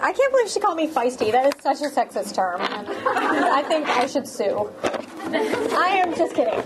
I can't believe she called me feisty. That is such a sexist term. I think I should sue. I am just kidding.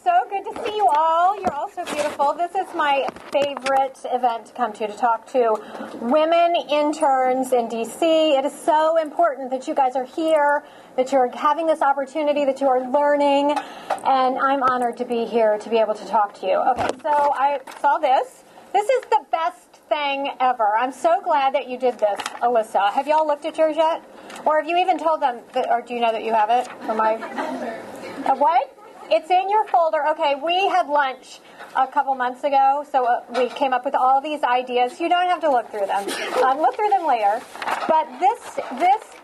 So good to see you all. You're all so beautiful. This is my favorite event to come to talk to women interns in D.C. It is so important that you guys are here, that you're having this opportunity, that you are learning, and I'm honored to be here to be able to talk to you. Okay, so I saw this. This is the best thing ever. I'm so glad that you did this, Alyssa. Have y'all looked at yours yet? Or have you even told them, that, or do you know that you have it? For my what? It's in your folder. Okay, we had lunch a couple months ago, so we came up with all these ideas. You don't have to look through them. Look through them later. But this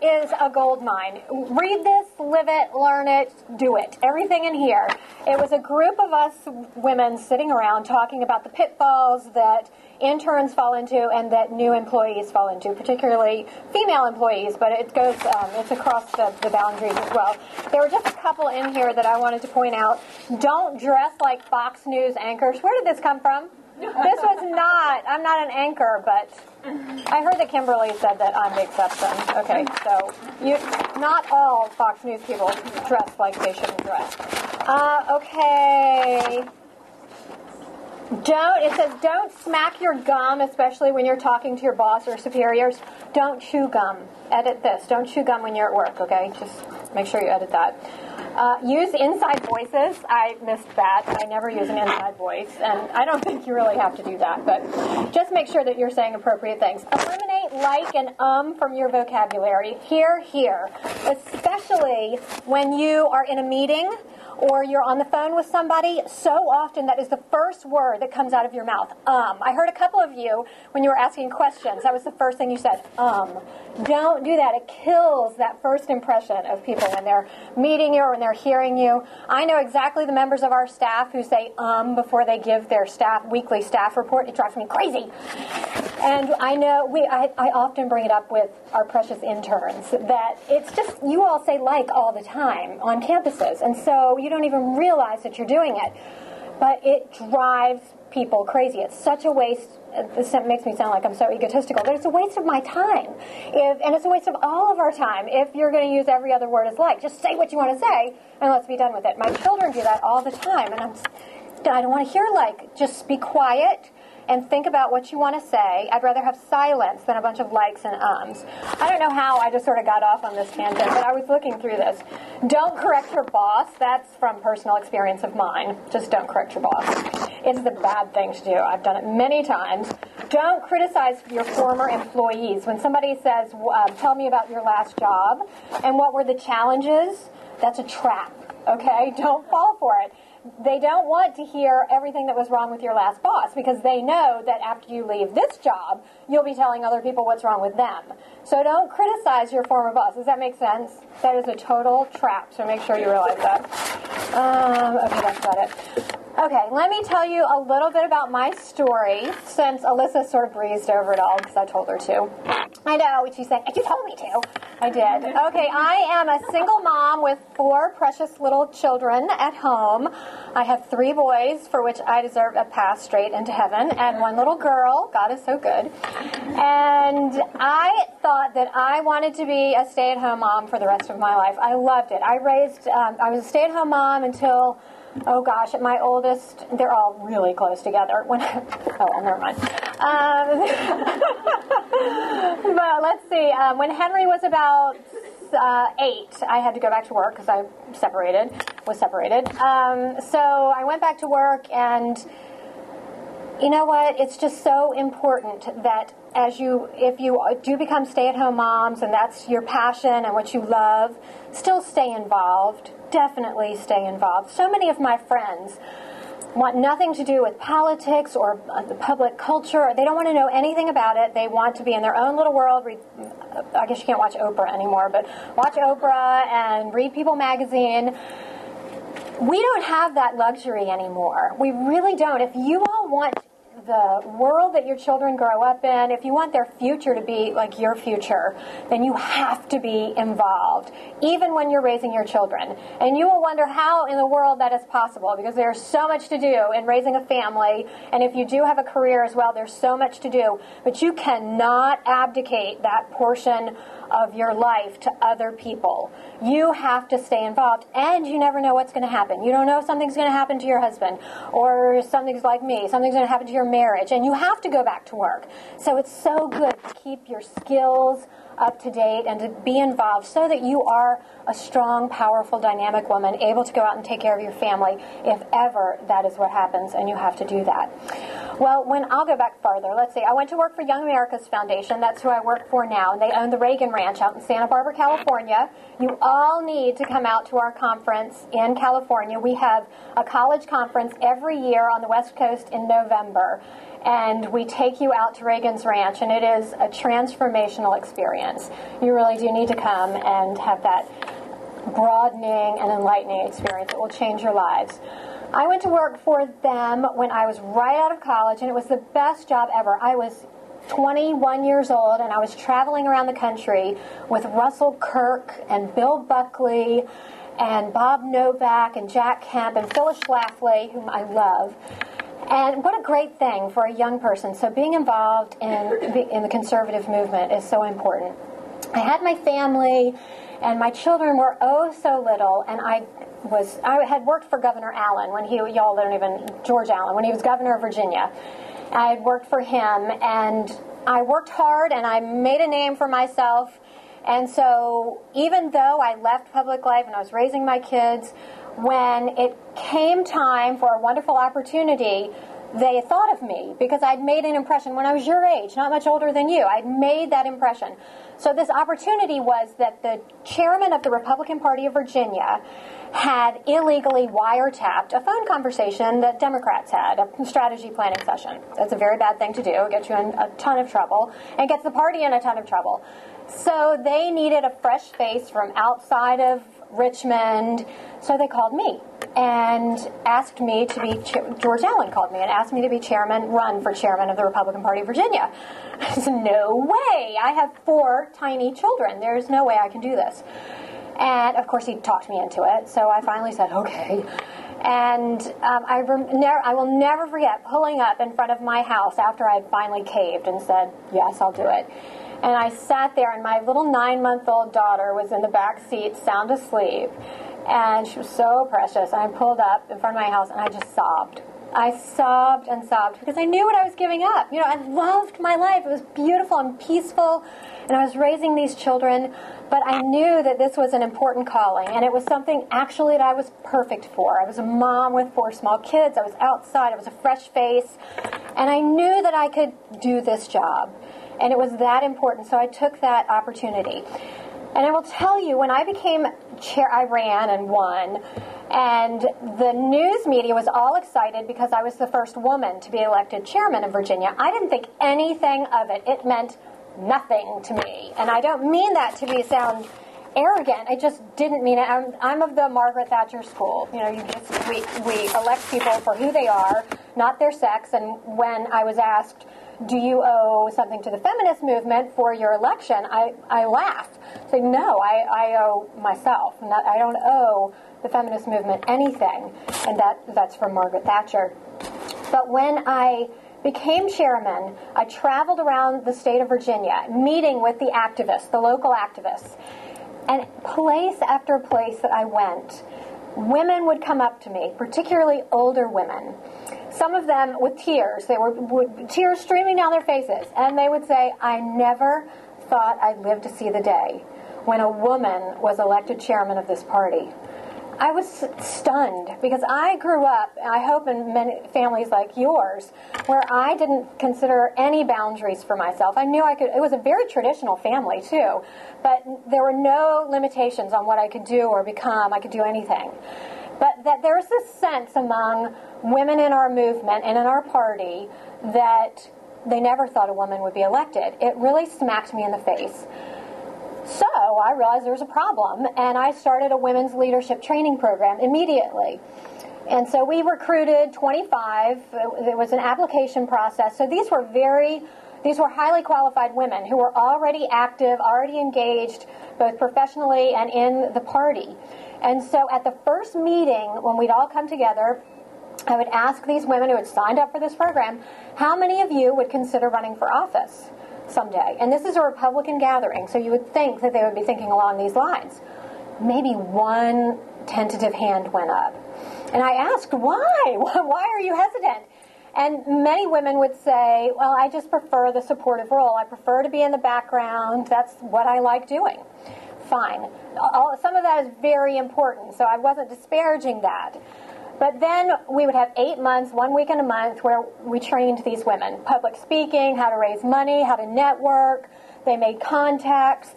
is a gold mine. Read this, live it, learn it, do it. Everything in here. It was a group of us women sitting around talking about the pitfalls that interns fall into and that new employees fall into, particularly female employees, but it goes, it's across the boundaries as well. There were just a couple in here that I wanted to point out. Don't dress like Fox News anchors. Where did this come from? This was not, I'm not an anchor, but I heard that Kimberly said that I'm the exception. Okay, so not all Fox News people dress like they shouldn't dress. Okay. It says don't smack your gum, especially when you're talking to your boss or superiors. Don't chew gum. Edit this. Don't chew gum when you're at work, okay? Just make sure you edit that. Use inside voices. I missed that. I never use an inside voice, and I don't think you really have to do that, but just make sure that you're saying appropriate things. Eliminate like and from your vocabulary. Here, especially when you are in a meeting or you're on the phone with somebody. So often that is the first word that comes out of your mouth. I heard a couple of you, when you were asking questions, that was the first thing you said, Don't do that. It kills that first impression of people when they're meeting you or when they're hearing you. I know exactly the members of our staff who say before they give their weekly staff report. It drives me crazy. And I know I often bring it up with our precious interns that it's just, you all say like all the time on campuses. And so you don't even realize that you're doing it. But it drives people crazy. It's such a waste. This makes me sound like I'm so egotistical, but it's a waste of my time. And it's a waste of all of our time if you're going to use every other word as like. Just say what you want to say, and let's be done with it. My children do that all the time, and I don't want to hear like. Just be quiet and think about what you want to say. I'd rather have silence than a bunch of likes and ums. I don't know how I just sort of got off on this tangent, but I was looking through this. Don't correct your boss. That's from personal experience of mine. Just don't correct your boss. It's the bad thing to do. I've done it many times. Don't criticize your former employees. When somebody says, tell me about your last job and what were the challenges, that's a trap, okay? Don't fall for it. They don't want to hear everything that was wrong with your last boss because they know that after you leave this job, you'll be telling other people what's wrong with them. So don't criticize your former boss. Does that make sense? That is a total trap, so make sure you realize that. Okay, that's about it. Okay, let me tell you a little bit about my story, since Alyssa sort of breezed over it all because I told her to. I know, she's saying, you told me to. I did. Okay, I am a single mom with 4 precious little children at home. I have 3 boys, for which I deserve a pass straight into heaven, and 1 little girl. God is so good. And I thought that I wanted to be a stay-at-home mom for the rest of my life. I loved it. I was a stay-at-home mom until... Oh gosh, my oldest, they're all really close together. Never mind. But let's see, when Henry was about 8, I had to go back to work because I was separated. So I went back to work, and you know what? It's just so important that if you do become stay-at-home moms and that's your passion and what you love, still stay involved. Definitely stay involved. So many of my friends want nothing to do with politics or the public culture. They don't want to know anything about it. They want to be in their own little world. I guess you can't watch Oprah anymore, but watch Oprah and read People magazine. We don't have that luxury anymore. We really don't. If you all want the world that your children grow up in, if you want their future to be like your future, then you have to be involved, even when you're raising your children. And you will wonder how in the world that is possible, because there's so much to do in raising a family, and if you do have a career as well, there's so much to do. But you cannot abdicate that portion of your life to other people. You have to stay involved, and you never know what's going to happen. You don't know if something's going to happen to your husband, or something's like me, something's going to happen to your marriage, and you have to go back to work. So it's so good to keep your skills up to date and to be involved so that you are a strong, powerful, dynamic woman able to go out and take care of your family if ever that is what happens and you have to do that. Well, I'll go back farther. Let's see. I went to work for Young America's Foundation. That's who I work for now. And they own the Reagan Ranch out in Santa Barbara, California. You all need to come out to our conference in California. We have a college conference every year on the West Coast in November. And we take you out to Reagan's Ranch, and it is a transformational experience. You really do need to come and have that broadening and enlightening experience. It will change your lives. I went to work for them when I was right out of college, and it was the best job ever. I was 21 years old, and I was traveling around the country with Russell Kirk and Bill Buckley and Bob Novak and Jack Kemp and Phyllis Schlafly, whom I love. And what a great thing for a young person. So being involved in the conservative movement is so important. I had my family, and my children were oh so little, and I had worked for Governor Allen George Allen, when he was governor of Virginia. I had worked for him, and I worked hard, and I made a name for myself. And so even though I left public life and I was raising my kids, when it came time for a wonderful opportunity, they thought of me because I'd made an impression when I was your age, not much older than you. I'd made that impression. So this opportunity was that the chairman of the Republican Party of Virginia had illegally wiretapped a phone conversation that Democrats had, a strategy planning session. That's a very bad thing to do. It gets you in a ton of trouble and gets the party in a ton of trouble. So they needed a fresh face from outside of Richmond, so they called me and asked me to be, George Allen called me and asked me to be run for chairman of the Republican Party of Virginia. I said, no way. I have 4 tiny children. There's no way I can do this. And, of course, he talked me into it, so I finally said, okay. And I will never forget pulling up in front of my house after I had finally caved and said, yes, I'll do it. And I sat there, and my little 9-month-old daughter was in the back seat, sound asleep. And she was so precious. And I pulled up in front of my house, and I just sobbed. I sobbed and sobbed because I knew what I was giving up. You know, I loved my life. It was beautiful and peaceful, and I was raising these children. But I knew that this was an important calling, and it was something actually that I was perfect for. I was a mom with 4 small kids. I was outside. I was a fresh face. And I knew that I could do this job. And it was that important, so I took that opportunity. And I will tell you, when I became chair, I ran and won. And the news media was all excited because I was the first woman to be elected chairman of Virginia. I didn't think anything of it. It meant nothing to me. And I don't mean that to sound arrogant. I just didn't mean it. I'm of the Margaret Thatcher school. You know, we elect people for who they are, not their sex. And when I was asked, do you owe something to the feminist movement for your election, I laughed. Say, no, I owe myself. I don't owe the feminist movement anything. And that's from Margaret Thatcher. But when I became chairman, I traveled around the state of Virginia, meeting with the activists, the local activists. And place after place that I went, women would come up to me, particularly older women. Some of them with tears. They were tears streaming down their faces. And they would say, I never thought I'd live to see the day when a woman was elected chairman of this party. I was stunned because I grew up, I hope in many families like yours, where I didn't consider any boundaries for myself. I knew I could. It was a very traditional family, too. But there were no limitations on what I could do or become. I could do anything. But that there's this sense among women in our movement and in our party that they never thought a woman would be elected. It really smacked me in the face. So I realized there was a problem, and I started a women's leadership training program immediately. And so we recruited 25. There was an application process. So these were highly qualified women who were already active, already engaged, both professionally and in the party. And so at the first meeting, when we'd all come together, I would ask these women who had signed up for this program, how many of you would consider running for office someday? And this is a Republican gathering, so you would think that they would be thinking along these lines. Maybe one tentative hand went up. And I asked, why? Why are you hesitant? And many women would say, well, I just prefer the supportive role. I prefer to be in the background. That's what I like doing. Fine. Some of that is very important, so I wasn't disparaging that. But then we would have 8 months, 1 week in a month, where we trained these women. Public speaking, how to raise money, how to network. They made contacts.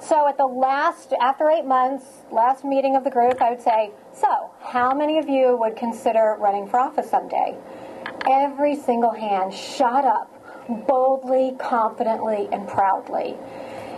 So after 8 months, last meeting of the group, I would say, so how many of you would consider running for office someday? Every single hand shot up, boldly, confidently, and proudly.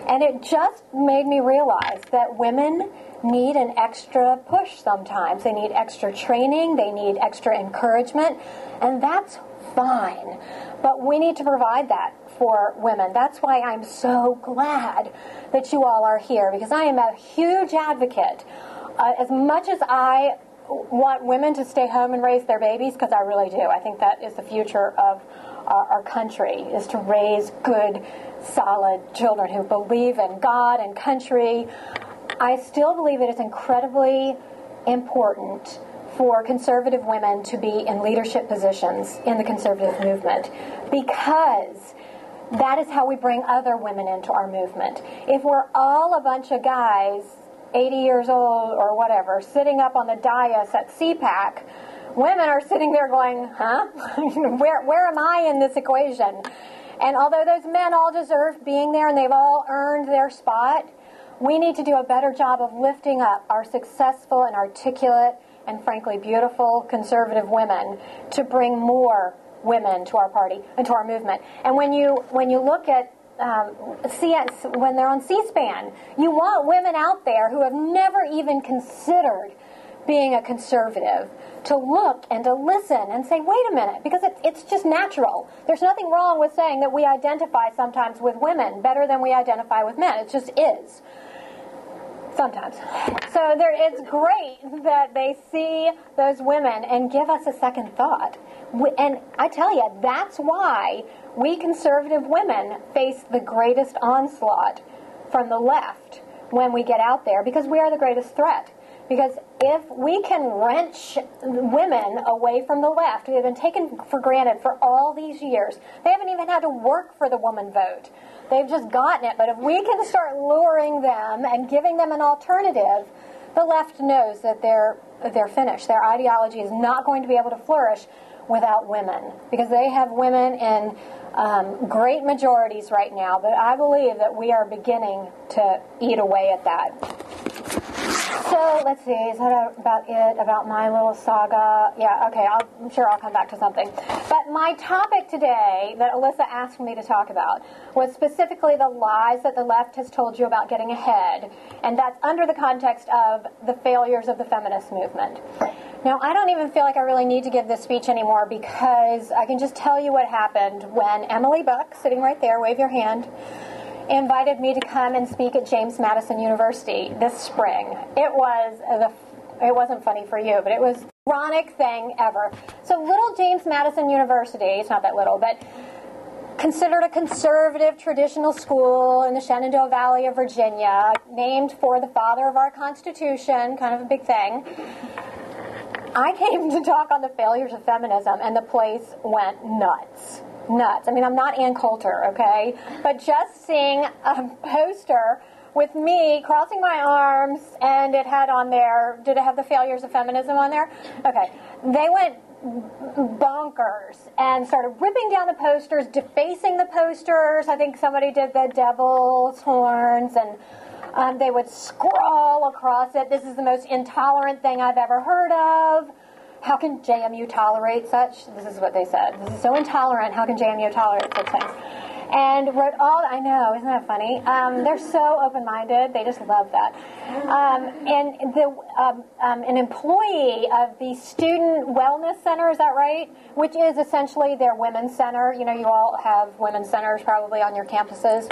And it just made me realize that women need an extra push sometimes. They need extra training, they need extra encouragement, and that's fine. But we need to provide that for women. That's why I'm so glad that you all are here, because I am a huge advocate. As much as I want women to stay home and raise their babies, because I really do. I think that is the future of our country, is to raise good, solid children who believe in God and country. I still believe it is incredibly important for conservative women to be in leadership positions in the conservative movement, because that is how we bring other women into our movement. If we're all a bunch of guys, 80 years old or whatever, sitting up on the dais at CPAC, women are sitting there going, huh? Where am I in this equation? And although those men all deserve being there and they've all earned their spot, we need to do a better job of lifting up our successful and articulate and frankly beautiful conservative women to bring more women to our party and to our movement. And when you look at when they're on C-SPAN, you want women out there who have never even considered being a conservative to look and to listen and say, wait a minute, because it's just natural. There's nothing wrong with saying that we identify sometimes with women better than we identify with men. It just is. Sometimes. So it's great that they see those women and give us a second thought. And I tell you, that's why we conservative women face the greatest onslaught from the left when we get out there, because we are the greatest threat. Because if we can wrench women away from the left, who have been taken for granted for all these years, they haven't even had to work for the woman vote. They've just gotten it. But if we can start luring them and giving them an alternative, the left knows that they're finished. Their ideology is not going to be able to flourish without women, because they have women in great majorities right now. But I believe that we are beginning to eat away at that. So, let's see, is that about it, about my little saga? Yeah, okay, I'm sure I'll come back to something. But my topic today that Alyssa asked me to talk about was specifically the lies that the left has told you about getting ahead. And that's under the context of the failures of the feminist movement. Now, I don't even feel like I really need to give this speech anymore, because I can just tell you what happened when Emily Buck, sitting right there, wave your hand, invited me to come and speak at James Madison University this spring. It wasn't funny for you, but it was the ironic thing ever. So little James Madison University, it's not that little, but considered a conservative traditional school in the Shenandoah Valley of Virginia, named for the father of our Constitution, kind of a big thing. I came to talk on the failures of feminism, and the place went nuts. Nuts. I mean, I'm not Ann Coulter, okay? But just seeing a poster with me crossing my arms, and it had on there, did it have the failures of feminism on there? Okay. They went bonkers and started ripping down the posters, defacing the posters. I think somebody did the devil's horns, and they would scrawl across it. This is the most intolerant thing I've ever heard of. How can JMU tolerate such? This is what they said. This is so intolerant. How can JMU tolerate such things? and wrote I know, isn't that funny? They're so open-minded. They just love that. An employee of the Student Wellness Center, is that right? Which is essentially their women's center. You know, you all have women's centers probably on your campuses.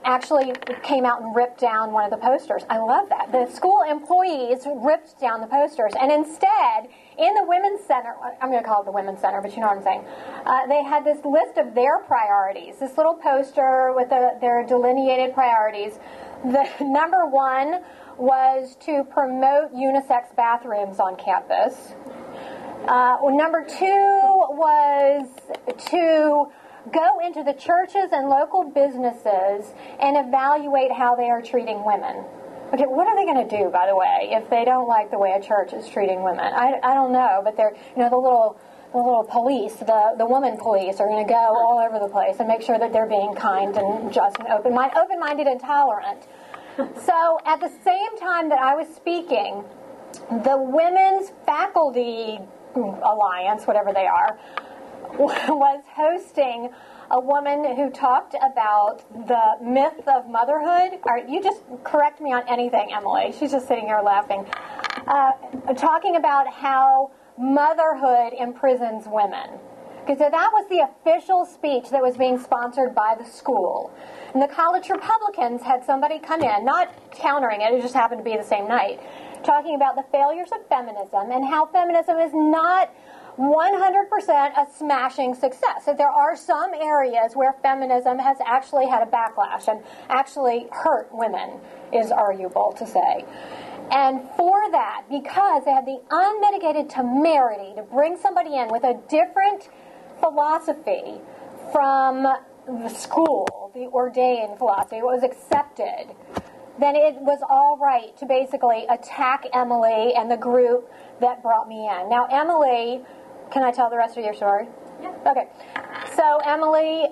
Actually came out and ripped down one of the posters. I love that. The school employees ripped down the posters, and instead, in the women's center, I'm going to call it the women's center, but you know what I'm saying, they had this list of their priorities, this little poster with their delineated priorities. The number one was to promote unisex bathrooms on campus. Number two was to go into the churches and local businesses and evaluate how they are treating women. Okay, what are they going to do, by the way, if they don't like the way a church is treating women? I don't know, but they're, you know, the little police, the woman police are going to go all over the place and make sure that they're being kind and just and open-minded and tolerant. So at the same time that I was speaking, the Women's Faculty Alliance, whatever they are, was hosting a woman who talked about the myth of motherhood. All right, you just correct me on anything, Emily. She's just sitting here laughing. Talking about how motherhood imprisons women. Because that was the official speech that was being sponsored by the school. And the college Republicans had somebody come in, not countering it just happened to be the same night, talking about the failures of feminism and how feminism is not 100% a smashing success. That there are some areas where feminism has actually had a backlash and actually hurt women, is arguable to say. And for that, because they had the unmitigated temerity to bring somebody in with a different philosophy from the school, the ordained philosophy, what was accepted, then it was all right to basically attack Emily and the group that brought me in. Now, Emily, can I tell the rest of your story? Yeah. Okay. So Emily,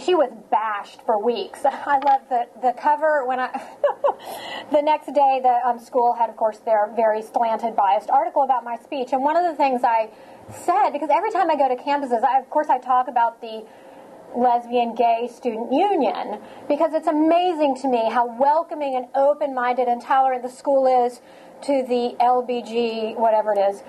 she was bashed for weeks. I love the cover when the next day the school had, of course, their very slanted, biased article about my speech. And one of the things I said, because every time I go to campuses, I talk about the lesbian gay student union, because it's amazing to me how welcoming and open-minded and tolerant the school is to the LBG, whatever it is.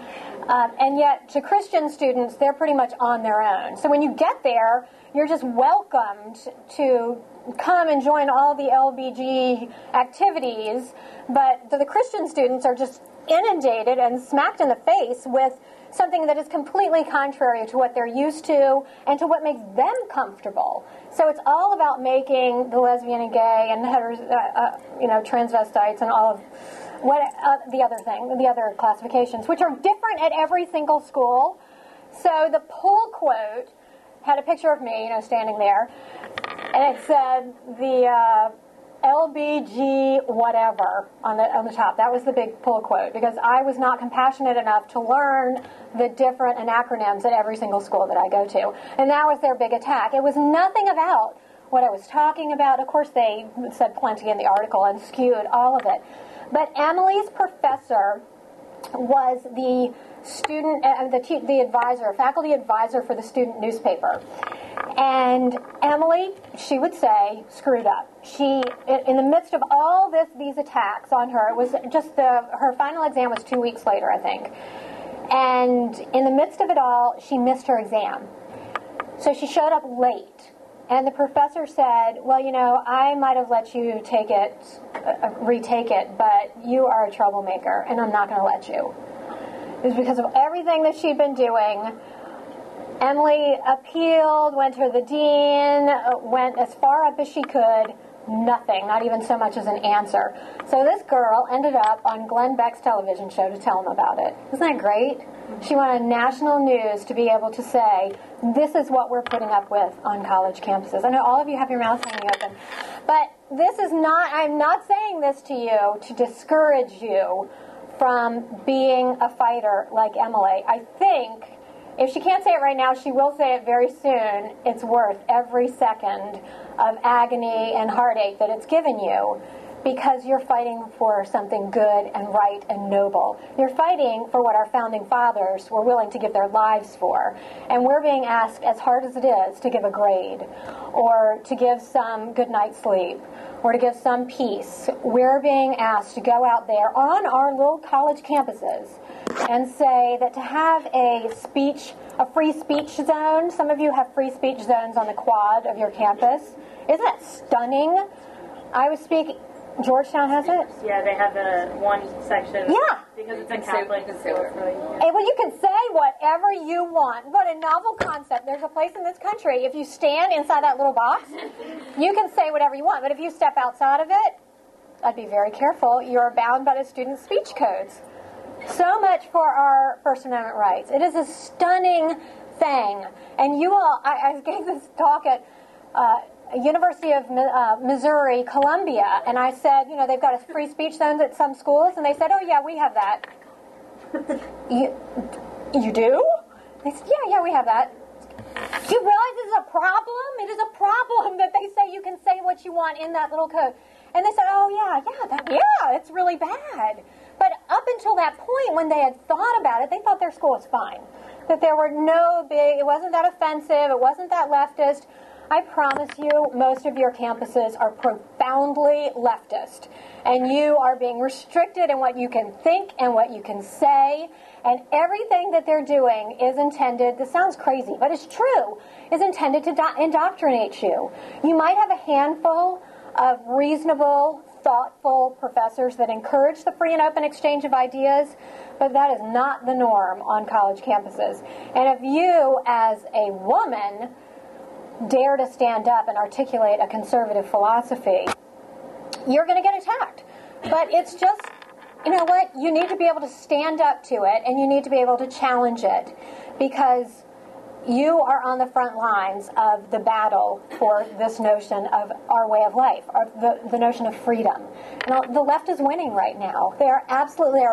And yet, to Christian students, they're pretty much on their own. So when you get there, you're just welcomed to come and join all the LBG activities, but the Christian students are just inundated and smacked in the face with something that is completely contrary to what they're used to and to what makes them comfortable. So it's all about making the lesbian and gay and transvestites and all of the other classifications, which are different at every single school. So the pull quote had a picture of me, standing there, and it said the LBG whatever on the top. That was the big pull quote, because I was not compassionate enough to learn the different acronyms at every single school that I go to. And that was their big attack. It was nothing about what I was talking about. Of course, they said plenty in the article and skewed all of it. But Emily's professor was the student, the advisor, faculty advisor for the student newspaper. And Emily, she would say, screwed up. She, in the midst of all these attacks on her, it was just her final exam was 2 weeks later, I think. And in the midst of it all, she missed her exam. So she showed up late. And the professor said, well, I might have let you retake it, but you are a troublemaker, and I'm not going to let you. It was because of everything that she'd been doing. Emily appealed, went to the dean, went as far up as she could. Nothing, not even so much as an answer. So this girl ended up on Glenn Beck's television show to tell him about it. Isn't that great? She wanted national news to be able to say, this is what we're putting up with on college campuses. I know all of you have your mouths hanging open. But I'm not saying this to you to discourage you from being a fighter like Emily. I think, if she can't say it right now, she will say it very soon. It's worth every second of agony and heartache that it's given you because you're fighting for something good and right and noble. You're fighting for what our founding fathers were willing to give their lives for. And we're being asked, as hard as it is, to give a grade, or to give some good night's sleep, or to give some peace. We're being asked to go out there on our little college campuses and say that to have a free speech zone, some of you have free speech zones on the quad of your campus. Isn't that stunning? I was speaking... Georgetown has it? Yeah, they have one section. Yeah. Because it's a Catholic school. Well, you can say whatever you want. What a novel concept. There's a place in this country, if you stand inside that little box, you can say whatever you want. But if you step outside of it, I'd be very careful. You're bound by the student speech codes. So much for our First Amendment rights. It is a stunning thing. And you all, I gave this talk at... University of Missouri, Columbia, and I said, they've got a free speech zone at some schools, and they said, oh yeah, we have that. You do? They said, yeah, we have that. Do you realize this is a problem? It is a problem that they say you can say what you want in that little code. And they said, oh yeah, it's really bad. But up until that point, when they had thought about it, they thought their school was fine. That there were it wasn't that offensive, it wasn't that leftist. I promise you, most of your campuses are profoundly leftist, and you are being restricted in what you can think and what you can say, and everything that they're doing is intended, this sounds crazy, but it's true, is intended to indoctrinate you. You might have a handful of reasonable, thoughtful professors that encourage the free and open exchange of ideas, but that is not the norm on college campuses. And if you, as a woman, dare to stand up and articulate a conservative philosophy, you're going to get attacked. But it's just, you know what? You need to be able to stand up to it, and you need to be able to challenge it, because you are on the front lines of the battle for this notion of our way of life, or the notion of freedom. And the left is winning right now. They are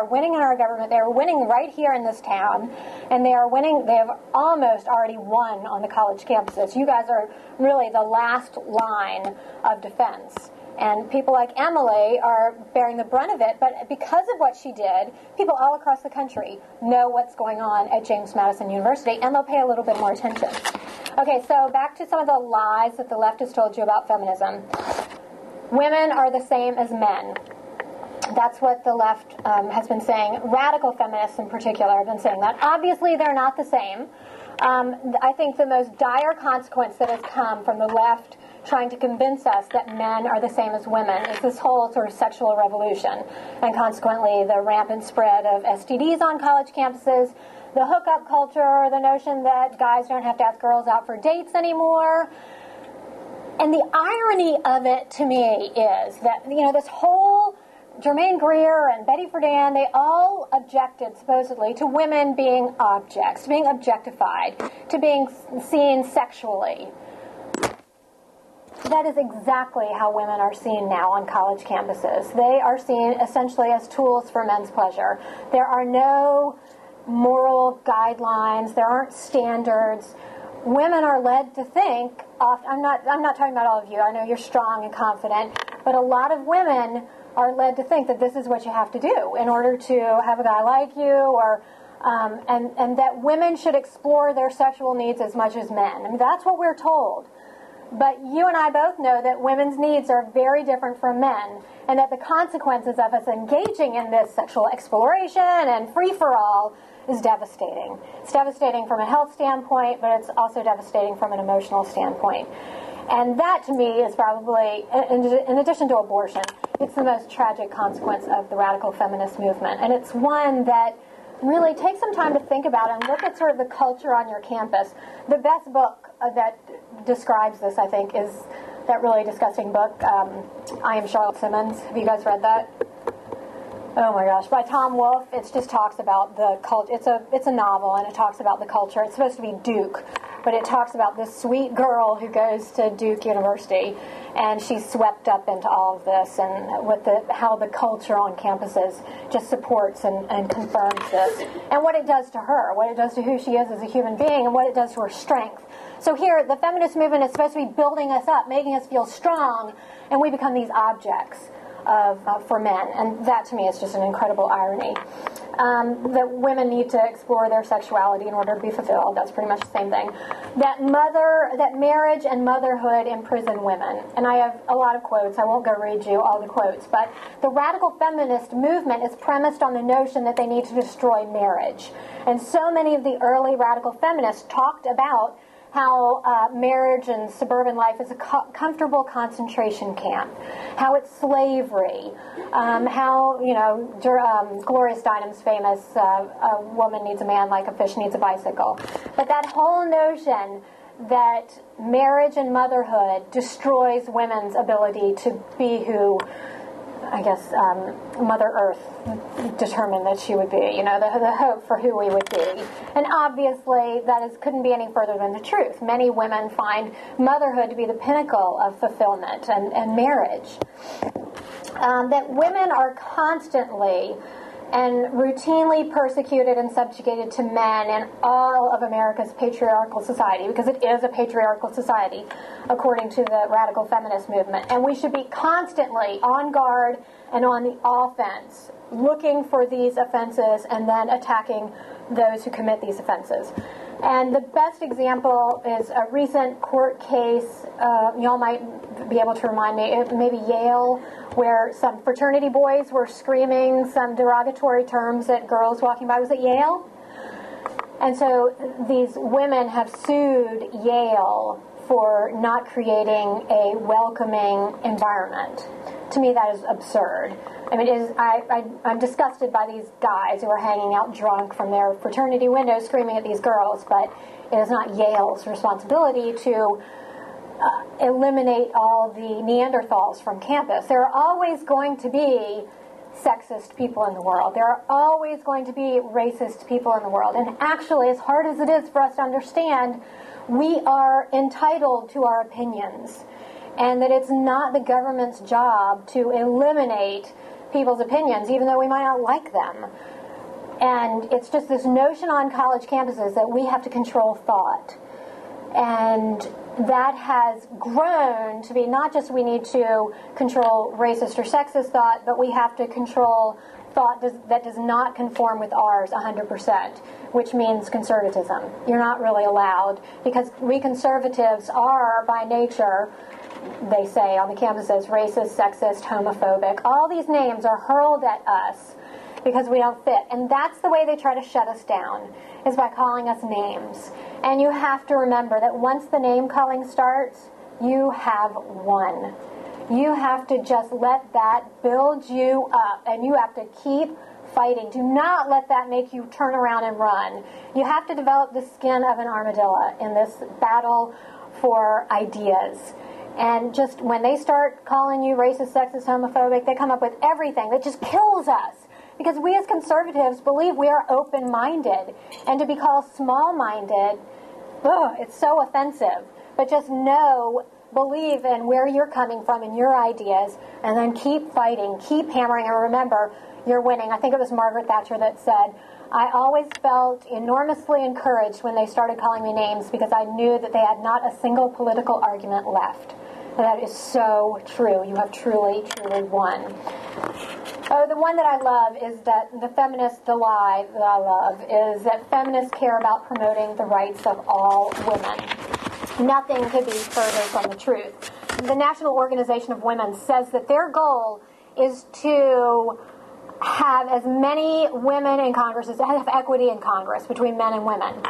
winning in our government. They are winning right here in this town, and they have almost already won on the college campuses. You guys are really the last line of defense. And people like Emily are bearing the brunt of it, but because of what she did, people all across the country know what's going on at James Madison University, and they'll pay a little bit more attention. Okay, so back to some of the lies that the left has told you about feminism. Women are the same as men. That's what the left has been saying. Radical feminists in particular have been saying that. Obviously, they're not the same. I think the most dire consequence that has come from the left trying to convince us that men are the same as women is this whole sort of sexual revolution, and consequently the rampant spread of STDs on college campuses, the hookup culture, the notion that guys don't have to ask girls out for dates anymore. And the irony of it to me is that, this whole Germaine Greer and Betty Friedan, they all objected, supposedly, to women being objects, to being objectified, to being seen sexually. That is exactly how women are seen now on college campuses. They are seen essentially as tools for men's pleasure. There are no moral guidelines. There aren't standards. Women are led to think, I'm not talking about all of you, I know you're strong and confident, but a lot of women are led to think that this is what you have to do in order to have a guy like you, or and that women should explore their sexual needs as much as men. I mean, that's what we're told. But you and I both know that women's needs are very different from men, and that the consequences of us engaging in this sexual exploration and free-for-all is devastating. It's devastating from a health standpoint, but it's also devastating from an emotional standpoint. And that, to me, is probably, in addition to abortion, it's the most tragic consequence of the radical feminist movement. And it's one that really take some time to think about and look at sort of the culture on your campus. The best book that describes this, I think, is that really disgusting book, I Am Charlotte Simmons. Have you guys read that? Oh my gosh, by Tom Wolfe. It just talks about the culture. It's a novel, and it talks about the culture. It's supposed to be Duke, but it talks about this sweet girl who goes to Duke University, and she's swept up into all of this, and how the culture on campuses just supports and confirms this, and what it does to her, what it does to who she is as a human being, and what it does to her strength. So here, the feminist movement is supposed to be building us up, making us feel strong, and we become these objects for men, and that to me is just an incredible irony. That women need to explore their sexuality in order to be fulfilled. That's pretty much the same thing. That marriage and motherhood imprison women. And I have a lot of quotes. I won't go read you all the quotes. But the radical feminist movement is premised on the notion that they need to destroy marriage. And so many of the early radical feminists talked about how marriage and suburban life is a comfortable concentration camp, how it's slavery, how, Gloria Steinem's famous, a woman needs a man like a fish needs a bicycle. But that whole notion that marriage and motherhood destroys women's ability to be who, I guess, Mother Earth determined that she would be, the hope for who we would be. And obviously, couldn't be any further than the truth. Many women find motherhood to be the pinnacle of fulfillment and marriage. That women are constantly and routinely persecuted and subjugated to men in all of America's patriarchal society, because it is a patriarchal society, according to the radical feminist movement. And we should be constantly on guard and on the offense, looking for these offenses and then attacking those who commit these offenses. And the best example is a recent court case, y'all might be able to remind me, maybe Yale, where some fraternity boys were screaming some derogatory terms at girls walking by. Was it Yale? And so these women have sued Yale for not creating a welcoming environment. To me, that is absurd. I mean, I'm disgusted by these guys who are hanging out drunk from their fraternity windows screaming at these girls, but it is not Yale's responsibility to eliminate all the Neanderthals from campus. There are always going to be sexist people in the world. There are always going to be racist people in the world. And actually, as hard as it is for us to understand, we are entitled to our opinions. And that it's not the government's job to eliminate people's opinions, even though we might not like them. And it's just this notion on college campuses that we have to control thought. And that has grown to be not just we need to control racist or sexist thought, but we have to control thought that does not conform with ours 100%, which means conservatism. You're not really allowed, because we conservatives are, by nature, they say on the campuses, racist, sexist, homophobic. All these names are hurled at us because we don't fit. And that's the way they try to shut us down, is by calling us names. And you have to remember that once the name calling starts, you have won. You have to just let that build you up, and you have to keep fighting. Do not let that make you turn around and run. You have to develop the skin of an armadillo in this battle for ideas. And just when they start calling you racist, sexist, homophobic, they come up with everything that just kills us. Because we as conservatives believe we are open-minded. And to be called small-minded, it's so offensive. But just believe in where you're coming from and your ideas, and then keep fighting, keep hammering, and remember, you're winning. I think it was Margaret Thatcher that said, I always felt enormously encouraged when they started calling me names, because I knew that they had not a single political argument left. And that is so true. You have truly, truly won. Oh, the one that I love is that the lie that I love is that feminists care about promoting the rights of all women. Nothing could be further from the truth. The National Organization of Women says that their goal is to have as many women in Congress, have equity in Congress between men and women.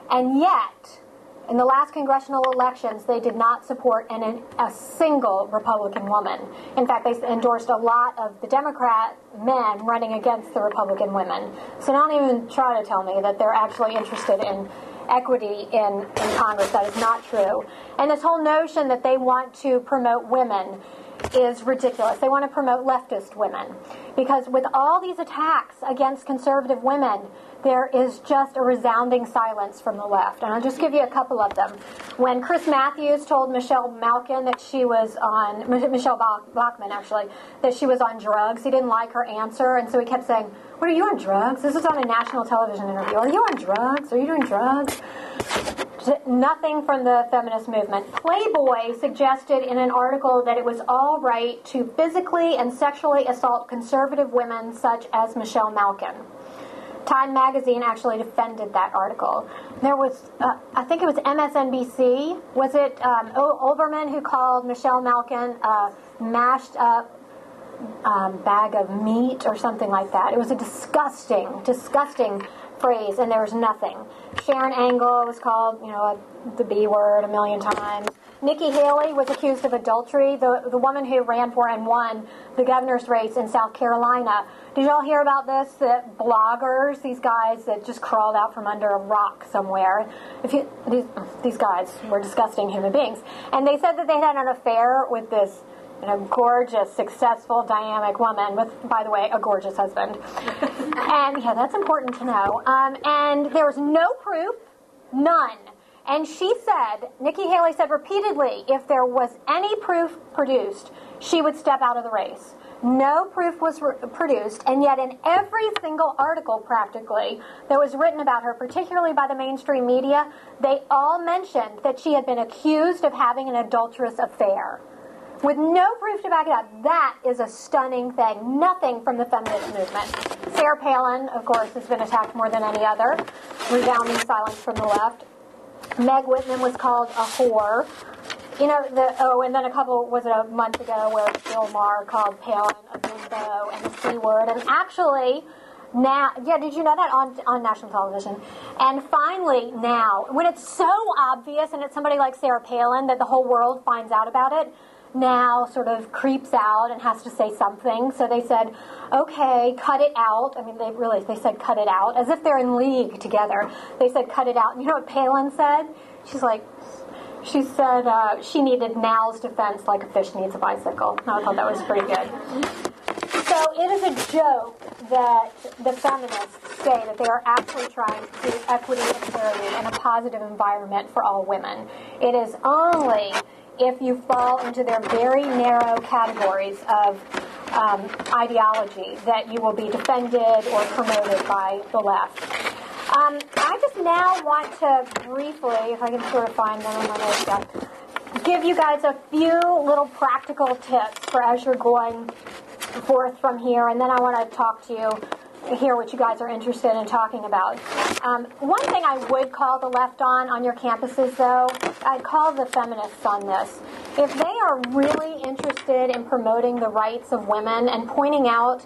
And yet, in the last congressional elections, they did not support a single Republican woman. In fact, they endorsed a lot of the Democrat men running against the Republican women. So don't even try to tell me that they're actually interested in equity in Congress. That is not true. And this whole notion that they want to promote women is ridiculous. They want to promote leftist women. Because with all these attacks against conservative women, there is just a resounding silence from the left. And I'll just give you a couple of them. When Chris Matthews told Michelle Bachmann, that she was on drugs, he didn't like her answer, and so he kept saying, "What, are you on drugs? This is on a national television interview. Are you on drugs? Are you doing drugs?" Nothing from the feminist movement. Playboy suggested in an article that it was all right to physically and sexually assault conservative women such as Michelle Malkin. Time magazine actually defended that article. There was, I think it was MSNBC, was it Olbermann who called Michelle Malkin a mashed up bag of meat or something like that. It was a disgusting phrase, and there was nothing. Sharon Angle was called, the B word a million times. Nikki Haley was accused of adultery, the woman who ran for and won the governor's race in South Carolina. Did y'all hear about this? That bloggers, these guys that just crawled out from under a rock somewhere, these guys were disgusting human beings. And they said that they had an affair with this gorgeous, successful, dynamic woman with, by the way, a gorgeous husband. And, yeah, that's important to know. And there was no proof, none. And she said, Nikki Haley said repeatedly, if there was any proof produced, she would step out of the race. No proof was produced, and yet in every single article, practically, that was written about her, particularly by the mainstream media, they all mentioned that she had been accused of having an adulterous affair. With no proof to back it up. That is a stunning thing. Nothing from the feminist movement. Sarah Palin, of course, has been attacked more than any other. Resounding silence from the left. Meg Whitman was called a whore. And then was it a month ago where Bill Maher called Palin a bimbo and the C word. And actually, now, did you know that on national television? And finally, now, when it's so obvious and it's somebody like Sarah Palin that the whole world finds out about it, now sort of creeps out and has to say something. So they said, okay, cut it out. I mean, they said cut it out, as if they're in league together. They said cut it out. And you know what Palin said? She said she needed Now's defense like a fish needs a bicycle. I thought that was pretty good. So it is a joke that the feminists say that they are actually trying to create equity and parity and a positive environment for all women. It is only if you fall into their very narrow categories of ideology that you will be defended or promoted by the left. I just now want to briefly, if I can sort of find them on my notes stuff, give you guys a few little practical tips for as you're going forth from here, and then I want to talk to you, hear what you guys are interested in talking about. One thing I would call the left on your campuses, though, I'd call the feminists on this. If they are really interested in promoting the rights of women and pointing out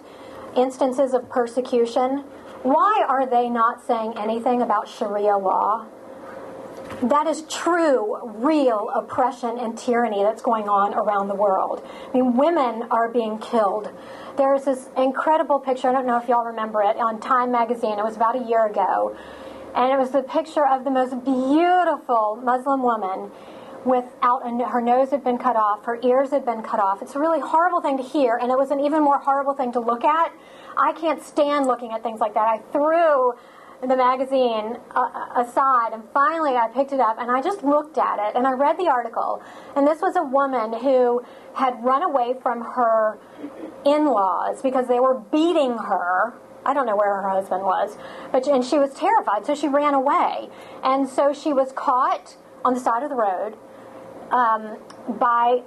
instances of persecution, why are they not saying anything about Sharia law? That is true, real oppression and tyranny that's going on around the world. I mean, women are being killed. There's this incredible picture, I don't know if y'all remember it, on Time magazine. It was about a year ago. And it was the picture of the most beautiful Muslim woman her nose had been cut off, her ears had been cut off. It's a really horrible thing to hear, and it was an even more horrible thing to look at. I can't stand looking at things like that. I threw the magazine aside, and finally I picked it up, and I just looked at it, and I read the article. And this was a woman who had run away from her in-laws because they were beating her. I don't know where her husband was, and she was terrified, so she ran away. And so she was caught on the side of the road by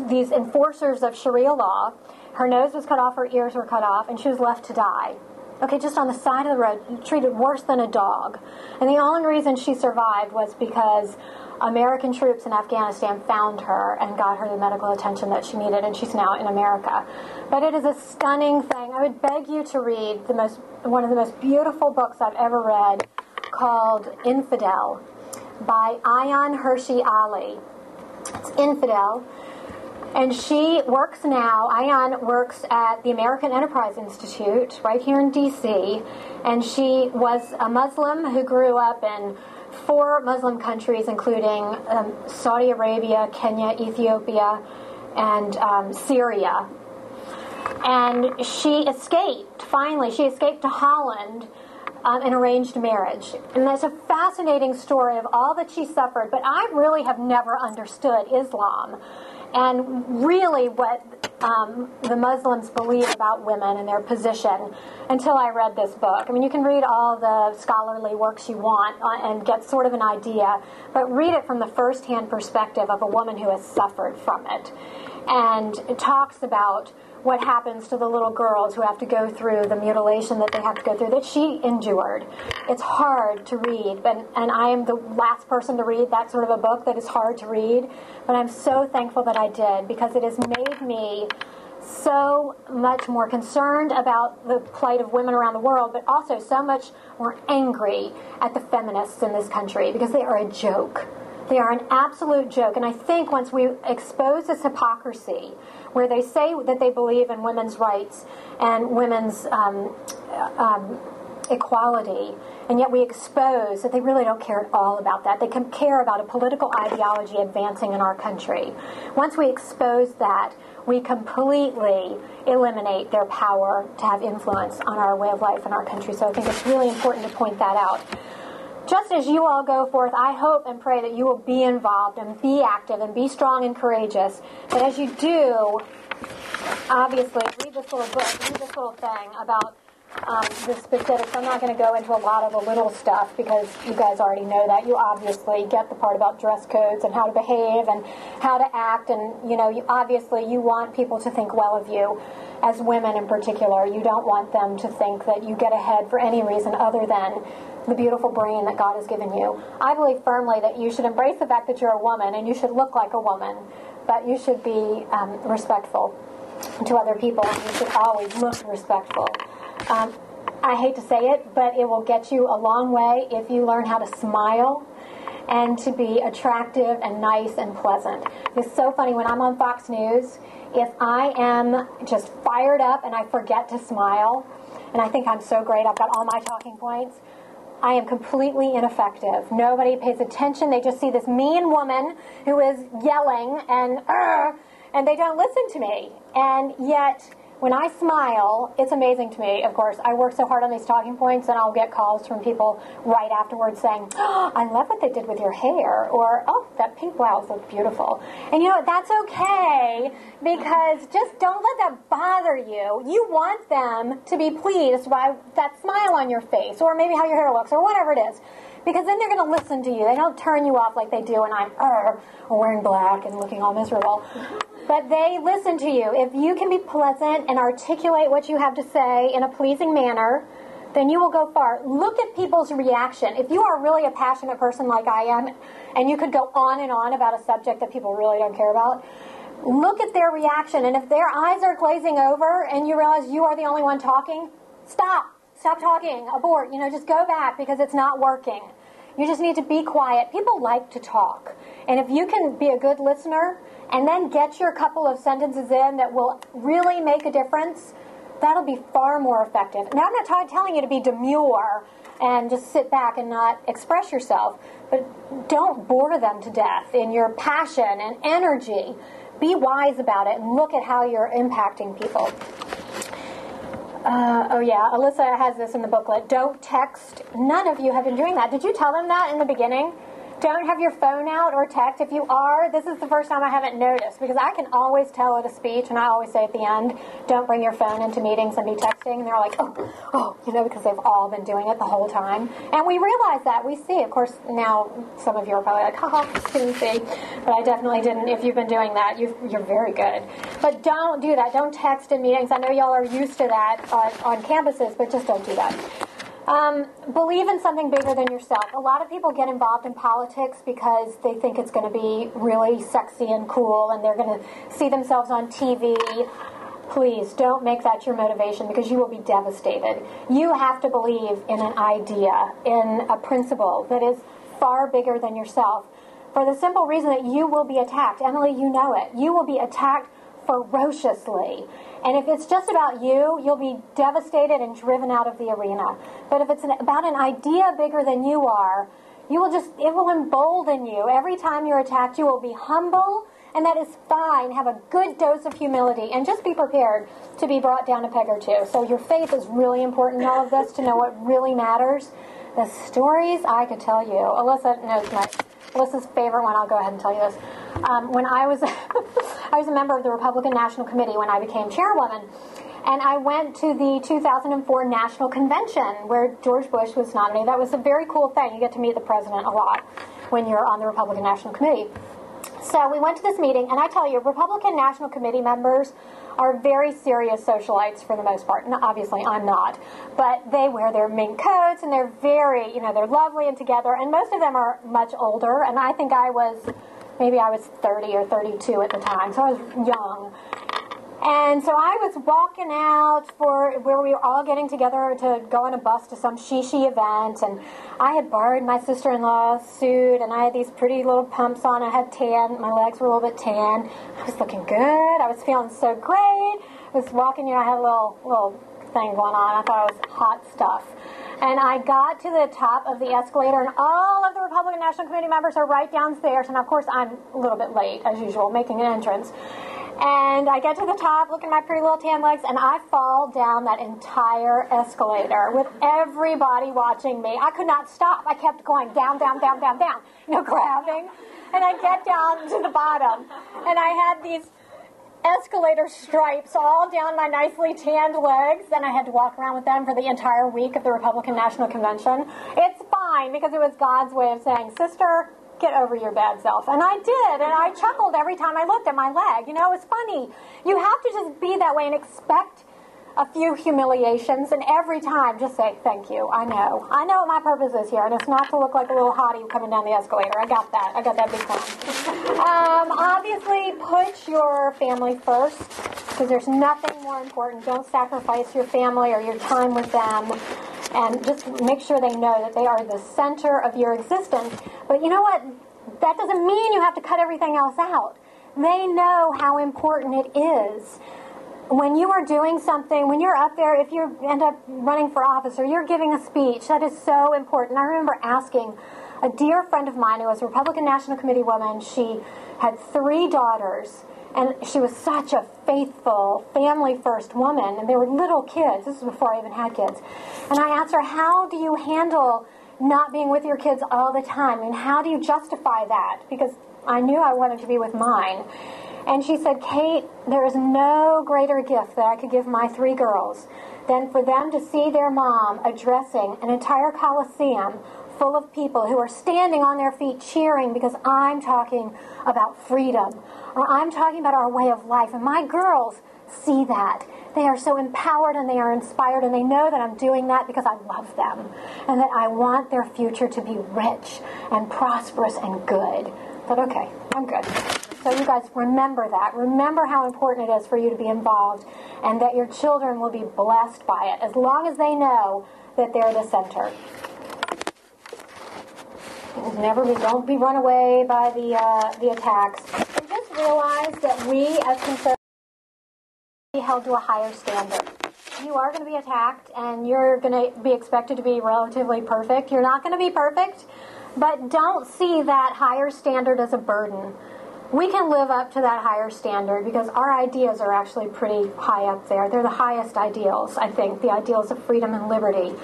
these enforcers of Sharia law. Her nose was cut off, her ears were cut off, and she was left to die. Okay, just on the side of the road, treated worse than a dog. And the only reason she survived was because American troops in Afghanistan found her and got her the medical attention that she needed, and she's now in America. But it is a stunning thing. I would beg you to read one of the most beautiful books I've ever read, called Infidel, by Ayaan Hirsi Ali. It's Infidel. And she works now, Ayaan works at the American Enterprise Institute right here in D.C., and she was a Muslim who grew up in 4 Muslim countries, including Saudi Arabia, Kenya, Ethiopia, and Syria. And she escaped to Holland in arranged marriage. And that's a fascinating story of all that she suffered, but I really have never understood Islam. and really what the Muslims believe about women and their position until I read this book. I mean, you can read all the scholarly works you want and get sort of an idea, but read it from the first-hand perspective of a woman who has suffered from it. And it talks about what happens to the little girls who have to go through the mutilation that they have to go through, that she endured. It's hard to read, and I am the last person to read that sort of a book that is hard to read, but I'm so thankful that I did, because it has made me so much more concerned about the plight of women around the world, but also so much more angry at the feminists in this country, because they are a joke. They are an absolute joke. And I think once we expose this hypocrisy, where they say that they believe in women's rights and women's equality, and yet we expose that they really don't care at all about that. They can care about a political ideology advancing in our country. Once we expose that, we completely eliminate their power to have influence on our way of life in our country. So I think it's really important to point that out. Just as you all go forth, I hope and pray that you will be involved and be active and be strong and courageous. But as you do, obviously, read this little book, read this little thing about the specifics. I'm not going to go into a lot of the little stuff because you guys already know that. You obviously get the part about dress codes and how to behave and how to act. And, you want people to think well of you as women in particular. You don't want them to think that you get ahead for any reason other than the beautiful brain that God has given you. I believe firmly that you should embrace the fact that you're a woman and you should look like a woman, but you should be respectful to other people, and you should always look respectful. I hate to say it, but it will get you a long way if you learn how to smile and to be attractive and nice and pleasant. It's so funny, when I'm on Fox News, if I am just fired up and I forget to smile, and I think I'm so great, I've got all my talking points, I am completely ineffective. Nobody pays attention. They just see this mean woman who is yelling and they don't listen to me. And yet, when I smile, it's amazing to me, of course. I work so hard on these talking points, and I'll get calls from people right afterwards saying, "Oh, I love what they did with your hair," or, "Oh, that pink blouse looks beautiful." And you know what? That's okay, because just don't let that bother you. You want them to be pleased by that smile on your face, or maybe how your hair looks, or whatever it is. Because then they're going to listen to you. They don't turn you off like they do when I'm wearing black and looking all miserable. But they listen to you. If you can be pleasant and articulate what you have to say in a pleasing manner, then you will go far. Look at people's reaction. If you are really a passionate person like I am, and you could go on and on about a subject that people really don't care about, look at their reaction. And if their eyes are glazing over and you realize you are the only one talking, stop. Stop talking. Abort. Just go back, because it's not working. You just need to be quiet. People like to talk. And if you can be a good listener and then get your couple of sentences in that will really make a difference, that'll be far more effective. Now, I'm not telling you to be demure and just sit back and not express yourself, but don't bore them to death in your passion and energy. Be wise about it and look at how you're impacting people. Alyssa has this in the booklet. Don't text. None of you have been doing that. Did you tell them that in the beginning? Don't have your phone out or text. If you are, this is the first time I haven't noticed, because I can always tell at a speech, and I always say at the end, don't bring your phone into meetings and be texting. And they're like, because they've all been doing it the whole time. And we realize that. We see. Of course, now some of you are probably like, didn't see. But I definitely didn't. If you've been doing that, you're very good. But don't do that. Don't text in meetings. I know y'all are used to that on campuses, but just don't do that. Believe in something bigger than yourself. A lot of people get involved in politics because they think it's going to be really sexy and cool, and they're going to see themselves on TV. Please don't make that your motivation, because you will be devastated. You have to believe in an idea, in a principle that is far bigger than yourself, for the simple reason that you will be attacked. Emily, you know it. You will be attacked ferociously. And if it's just about you, you'll be devastated and driven out of the arena. But if it's about an idea bigger than you are, it will embolden you. Every time you're attacked, you will be humble, and that is fine. Have a good dose of humility, and just be prepared to be brought down a peg or two. So your faith is really important in all of this, to know what really matters. The stories I could tell you. Alyssa's favorite one, I'll go ahead and tell you this. when I was I was a member of the Republican National Committee when I became chairwoman. And I went to the 2004 National Convention where George Bush was nominated. That was a very cool thing. You get to meet the president a lot when you're on the Republican National Committee. So we went to this meeting, and I tell you, Republican National Committee members are very serious socialites for the most part. And obviously, I'm not. But they wear their mink coats, and they're very, they're lovely and together. And most of them are much older. And I think maybe I was 30 or 32 at the time, so I was young. And so I was walking out for where we were all getting together to go on a bus to some shishi event, and I had borrowed my sister-in-law's suit, and I had these pretty little pumps on. I had tan, my legs were a little bit tan. I was looking good. I was feeling so great. I was walking, I had a little thing going on. I thought I was hot stuff. And I got to the top of the escalator, and all of the Republican National Committee members are right downstairs, and of course I'm a little bit late, as usual, making an entrance. And I get to the top, look at my pretty little tan legs, and I fall down that entire escalator with everybody watching me. I could not stop. I kept going down, down, down, down, down, grabbing. And I get down to the bottom, and I had these escalator stripes all down my nicely tanned legs, and I had to walk around with them for the entire week of the Republican National Convention. It's fine, because it was God's way of saying, sister, get over your bad self. And I did, and I chuckled every time I looked at my leg. It was funny. You have to just be that way and expect a few humiliations, and every time just say, thank you. I know what my purpose is here, and it's not to look like a little hottie coming down the escalator. I got that big time. Obviously, put your family first, because there's nothing more important. Don't sacrifice your family or your time with them. And just make sure they know that they are the center of your existence. But you know what? That doesn't mean you have to cut everything else out. They know how important it is. When you are doing something, when you're up there, if you end up running for office or you're giving a speech, that is so important. I remember asking a dear friend of mine who was a Republican National Committee woman. She had 3 daughters. And she was such a faithful, family-first woman, and they were little kids. This was before I even had kids. And I asked her, how do you handle not being with your kids all the time? And how do you justify that? Because I knew I wanted to be with mine. And she said, Kate, there is no greater gift that I could give my 3 girls than for them to see their mom addressing an entire Coliseum full of people who are standing on their feet cheering because I'm talking about freedom, or I'm talking about our way of life. And my girls see that. They are so empowered and they are inspired, and they know that I'm doing that because I love them and that I want their future to be rich and prosperous and good. But okay, I'm good. So you guys remember that. Remember how important it is for you to be involved, and that your children will be blessed by it as long as they know that they're the center. Don't be run away by the attacks. And just realize that we as conservatives be held to a higher standard. You are going to be attacked, and you're going to be expected to be relatively perfect. You're not going to be perfect, but don't see that higher standard as a burden. We can live up to that higher standard because our ideas are actually pretty high up there. They're the highest ideals, I think, the ideals of freedom and liberty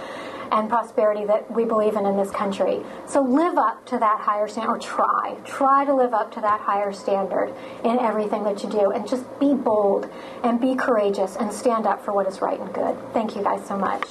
and prosperity that we believe in this country. So live up to that higher standard, or try to live up to that higher standard in everything that you do, and just be bold and be courageous and stand up for what is right and good. Thank you guys so much.